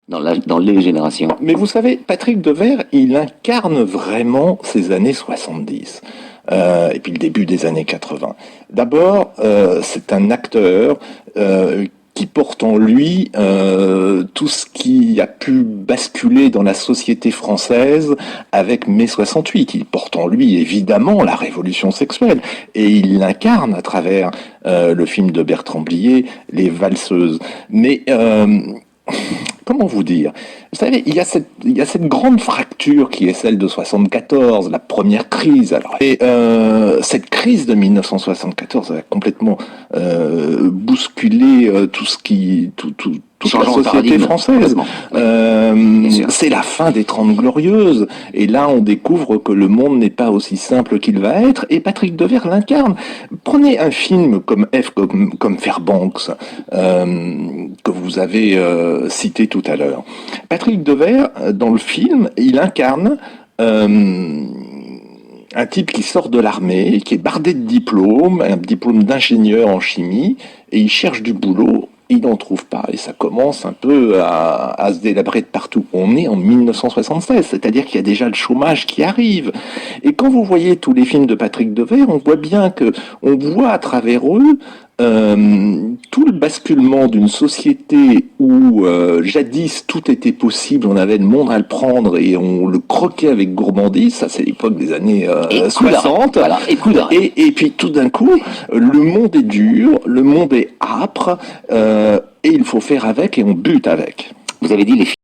dans les générations. Mais vous savez, Patrick Devers, il incarne vraiment ces années 70. Et puis le début des années 80. D'abord, c'est un acteur qui porte en lui tout ce qui a pu basculer dans la société française avec mai 68. Il porte en lui évidemment la révolution sexuelle et il l'incarne à travers le film de Bertrand Blier, Les Valseuses. Mais comment vous dire? Vous savez, il y a cette grande fracture qui est celle de 74, la première crise. Alors, et cette crise de 1974 a complètement bousculé toute la société française. C'est la fin des 30 Glorieuses. Et là, on découvre que le monde n'est pas aussi simple qu'il va être. Et Patrick Devers l'incarne. Prenez un film comme comme Fairbanks, que vous avez cité tout à l'heure. Patrick Devers, dans le film, il incarne un type qui sort de l'armée, qui est bardé de diplômes, un diplôme d'ingénieur en chimie, et il cherche du boulot. Il n'en trouve pas, et ça commence un peu à se délabrer de partout. On est en 1976, c'est-à-dire qu'il y a déjà le chômage qui arrive. Et quand vous voyez tous les films de Patrick Devers, on voit bien que on voit à travers eux tout le basculement d'une société où jadis tout était possible, on avait le monde à le prendre et on le croquait avec gourmandise, ça c'est l'époque des années 60, voilà, et puis tout d'un coup, le monde est dur, le monde est âpre, et il faut faire avec et on bute avec. Vous avez dit les